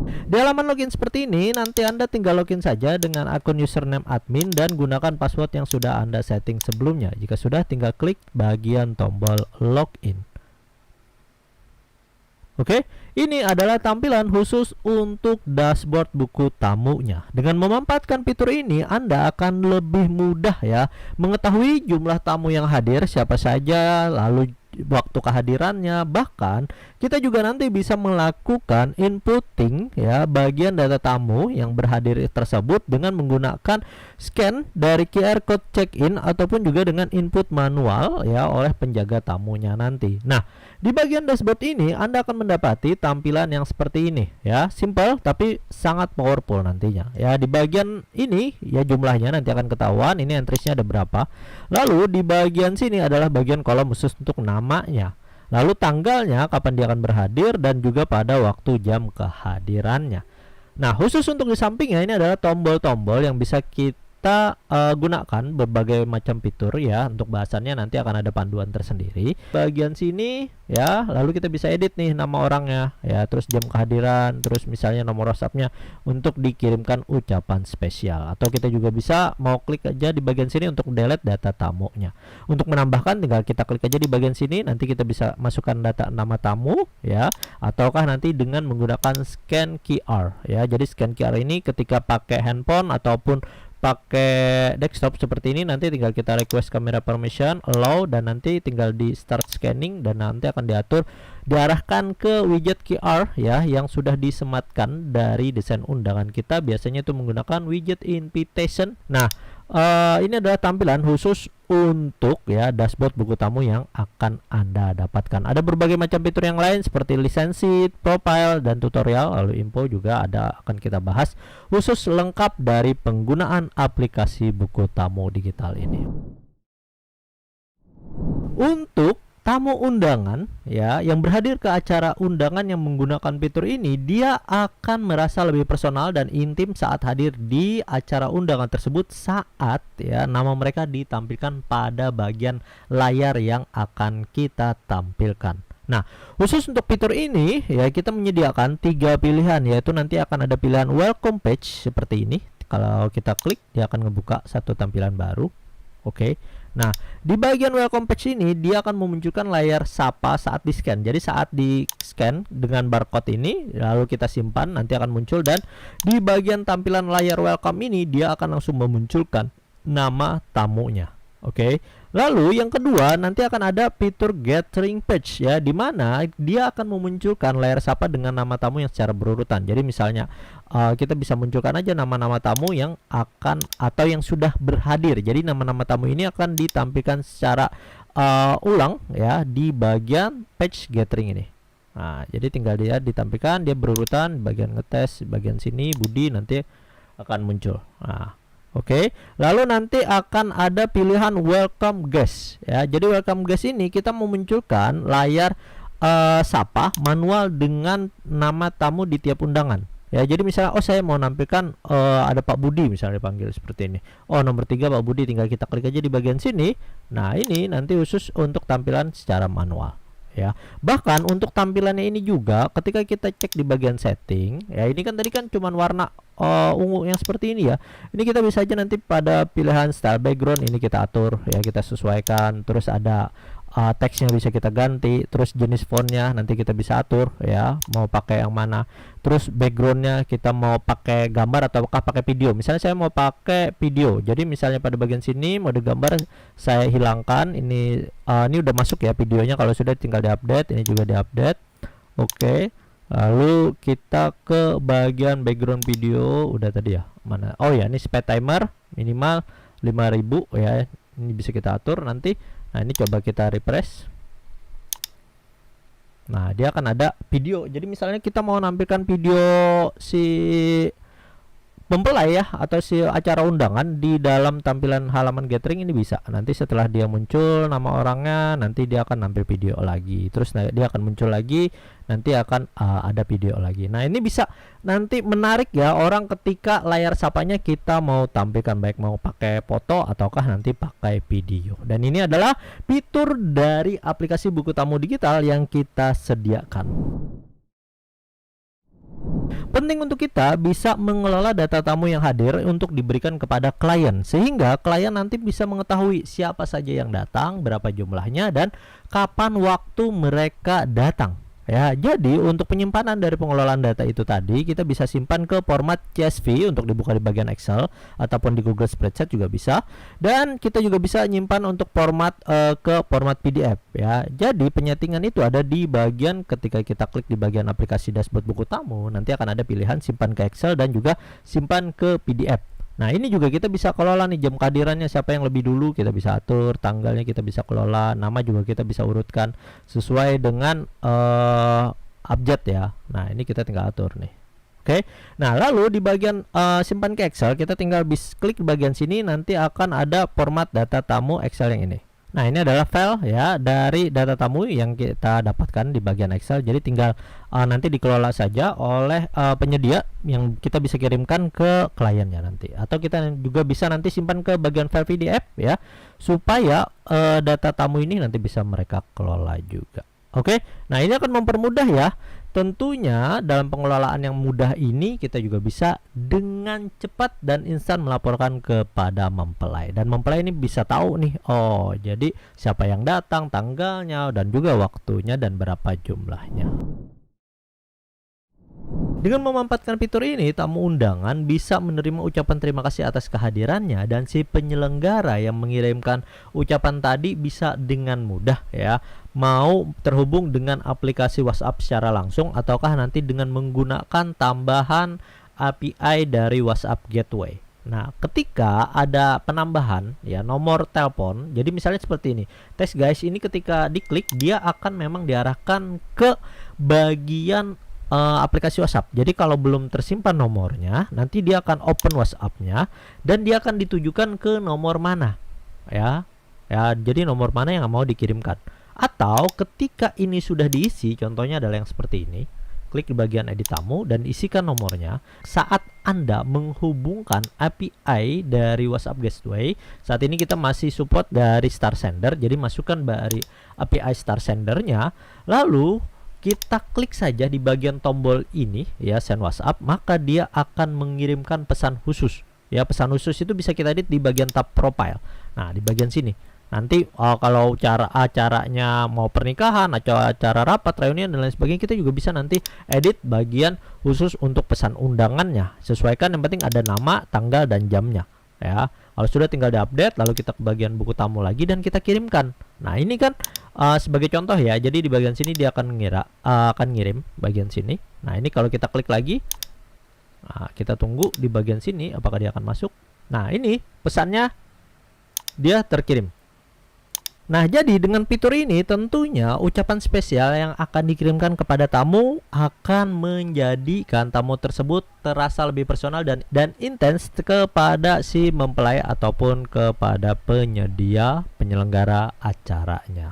Di halaman login seperti ini, nanti Anda tinggal login saja dengan akun username admin dan gunakan password yang sudah Anda setting sebelumnya. Jika sudah, tinggal klik bagian tombol login. Oke, ini adalah tampilan khusus untuk dashboard buku tamunya. Dengan memanfaatkan fitur ini, Anda akan lebih mudah ya mengetahui jumlah tamu yang hadir, siapa saja, lalu waktu kehadirannya. Bahkan kita juga nanti bisa melakukan inputting ya bagian data tamu yang berhadir tersebut dengan menggunakan scan dari QR code check-in ataupun juga dengan input manual ya oleh penjaga tamunya nanti. Nah, di bagian dashboard ini Anda akan mendapati tampilan yang seperti ini ya, simple tapi sangat powerful nantinya. Ya, di bagian ini ya jumlahnya nanti akan ketahuan, ini entries-nya ada berapa. Lalu di bagian sini adalah bagian kolom khusus untuk namanya. Lalu tanggalnya kapan dia akan berhadir dan juga pada waktu jam kehadirannya. Nah, khusus untuk di sampingnya ini adalah tombol-tombol yang bisa kita gunakan berbagai macam fitur ya. Untuk bahasannya nanti akan ada panduan tersendiri. Bagian sini ya, lalu kita bisa edit nih nama orangnya ya, terus jam kehadiran, terus misalnya nomor WhatsApp-nya untuk dikirimkan ucapan spesial. Atau kita juga bisa mau klik aja di bagian sini untuk delete data tamunya. Untuk menambahkan tinggal kita klik aja di bagian sini, nanti kita bisa masukkan data nama tamu ya, ataukah nanti dengan menggunakan scan QR ya. Jadi scan QR ini ketika pakai handphone ataupun pakai desktop seperti ini, nanti tinggal kita request camera permission, allow, dan nanti tinggal di start scanning dan nanti akan diatur diarahkan ke widget QR ya yang sudah disematkan dari desain undangan kita. Biasanya itu menggunakan widget invitation. Nah, ini adalah tampilan khusus untuk ya dashboard buku tamu yang akan Anda dapatkan. Ada berbagai macam fitur yang lain seperti lisensi, profile, dan tutorial. Lalu info juga ada akan kita bahas khusus lengkap dari penggunaan aplikasi buku tamu digital ini. Untuk tamu undangan ya yang berhadir ke acara undangan yang menggunakan fitur ini, dia akan merasa lebih personal dan intim saat hadir di acara undangan tersebut saat ya nama mereka ditampilkan pada bagian layar yang akan kita tampilkan. Nah, khusus untuk fitur ini ya kita menyediakan 3 pilihan, yaitu nanti akan ada pilihan welcome page seperti ini. Kalau kita klik, dia akan ngebuka satu tampilan baru. Oke. Nah, di bagian welcome page ini dia akan memunculkan layar sapa saat di scan. Jadi saat di scan dengan barcode ini lalu kita simpan, nanti akan muncul, dan di bagian tampilan layar welcome ini dia akan langsung memunculkan nama tamunya. Oke. Lalu yang kedua nanti akan ada fitur gathering page ya, di mana dia akan memunculkan layar sapa dengan nama tamu yang secara berurutan. Jadi misalnya kita bisa munculkan aja nama-nama tamu yang akan atau yang sudah berhadir. Jadi nama-nama tamu ini akan ditampilkan secara ulang ya di bagian page gathering ini. Nah, jadi tinggal dia ditampilkan, dia berurutan, bagian ngetes, bagian sini Budi nanti akan muncul. Nah, oke, lalu nanti akan ada pilihan welcome guest ya. Jadi welcome guest ini kita memunculkan layar sapa manual dengan nama tamu di tiap undangan. Ya, jadi misalnya saya mau nampilkan ada Pak Budi misalnya dipanggil seperti ini. Nomor 3 Pak Budi, tinggal kita klik aja di bagian sini. Nah, ini nanti khusus untuk tampilan secara manual. Ya, bahkan untuk tampilannya ini juga ketika kita cek di bagian setting ya, ini kan tadi kan cuman warna ungu yang seperti ini ya, ini kita bisa aja nanti pada pilihan style background ini kita atur ya, kita sesuaikan, terus ada teksnya bisa kita ganti, terus jenis fontnya nanti kita bisa atur ya mau pakai yang mana, terus backgroundnya kita mau pakai gambar ataukah pakai video. Misalnya saya mau pakai video, jadi misalnya pada bagian sini mode gambar saya hilangkan, ini udah masuk ya videonya, kalau sudah tinggal diupdate, ini juga diupdate. Oke, lalu kita ke bagian background video, udah tadi ya mana, oh ya ini speed timer minimal 5000 ya, ini bisa kita atur nanti. Nah, ini coba kita refresh. Nah, dia akan ada video. Jadi misalnya kita mau nampilkan video si mempelai ya atau si acara undangan di dalam tampilan halaman gathering ini bisa. Nanti setelah dia muncul nama orangnya, nanti dia akan nampil video lagi. Terus dia akan muncul lagi, nanti akan ada video lagi. Nah, ini bisa nanti menarik ya orang ketika layar sapanya kita mau tampilkan, baik mau pakai foto ataukah nanti pakai video. Dan ini adalah fitur dari aplikasi buku tamu digital yang kita sediakan. Penting untuk kita bisa mengelola data tamu yang hadir untuk diberikan kepada klien, sehingga klien nanti bisa mengetahui siapa saja yang datang, berapa jumlahnya, dan kapan waktu mereka datang. Ya, jadi untuk penyimpanan dari pengelolaan data itu tadi, kita bisa simpan ke format CSV untuk dibuka di bagian Excel ataupun di Google Spreadsheet juga bisa. Dan kita juga bisa nyimpan untuk format ke format PDF ya. Jadi penyetingan itu ada di bagian ketika kita klik di bagian aplikasi dashboard buku tamu, nanti akan ada pilihan simpan ke Excel dan juga simpan ke PDF. Nah, ini juga kita bisa kelola nih jam kehadirannya, siapa yang lebih dulu kita bisa atur, tanggalnya kita bisa kelola, nama juga kita bisa urutkan sesuai dengan abjad ya. Nah, ini kita tinggal atur nih. Oke. Nah, lalu di bagian simpan ke Excel, kita tinggal klik di bagian sini, nanti akan ada format data tamu Excel yang ini. Nah, ini adalah file ya dari data tamu yang kita dapatkan di bagian Excel. Jadi tinggal nanti dikelola saja oleh penyedia yang kita bisa kirimkan ke kliennya nanti. Atau kita juga bisa nanti simpan ke bagian file PDF ya, supaya data tamu ini nanti bisa mereka kelola juga. Oke. Nah, ini akan mempermudah ya. Tentunya dalam pengelolaan yang mudah ini kita juga bisa dengan cepat dan instan melaporkan kepada mempelai. Dan mempelai ini bisa tahu nih, oh jadi siapa yang datang, tanggalnya, dan juga waktunya dan berapa jumlahnya. Dengan memanfaatkan fitur ini, tamu undangan bisa menerima ucapan terima kasih atas kehadirannya, dan si penyelenggara yang mengirimkan ucapan tadi bisa dengan mudah ya mau terhubung dengan aplikasi WhatsApp secara langsung, ataukah nanti dengan menggunakan tambahan API dari WhatsApp Gateway. Nah, ketika ada penambahan ya nomor telepon, jadi misalnya seperti ini. Tes guys, ini ketika diklik dia akan memang diarahkan ke bagian aplikasi WhatsApp. Jadi kalau belum tersimpan nomornya, nanti dia akan open WhatsApp-nya dan dia akan ditujukan ke nomor mana. Ya. Ya, jadi nomor mana yang mau dikirimkan. Atau ketika ini sudah diisi, contohnya adalah yang seperti ini. Klik di bagian edit tamu dan isikan nomornya. Saat Anda menghubungkan API dari WhatsApp Gateway, saat ini kita masih support dari Star Sender, jadi masukkan dari API Star Sendernya, lalu kita klik saja di bagian tombol ini ya, send WhatsApp, maka dia akan mengirimkan pesan khusus. Ya, pesan khusus itu bisa kita edit di bagian tab profile. Nah, di bagian sini. Nanti kalau acaranya mau pernikahan atau acara rapat, reunian dan lain sebagainya, kita juga bisa nanti edit bagian khusus untuk pesan undangannya. Sesuaikan, yang penting ada nama, tanggal dan jamnya. Ya, kalau sudah tinggal diupdate, lalu kita ke bagian buku tamu lagi dan kita kirimkan. Nah, ini kan sebagai contoh ya. Jadi di bagian sini dia akan ngirim bagian sini. Nah, ini kalau kita klik lagi, nah, kita tunggu di bagian sini apakah dia akan masuk. Nah, ini pesannya dia terkirim. Nah, jadi dengan fitur ini tentunya ucapan spesial yang akan dikirimkan kepada tamu akan menjadikan tamu tersebut terasa lebih personal dan intens kepada si mempelai ataupun kepada penyelenggara acaranya.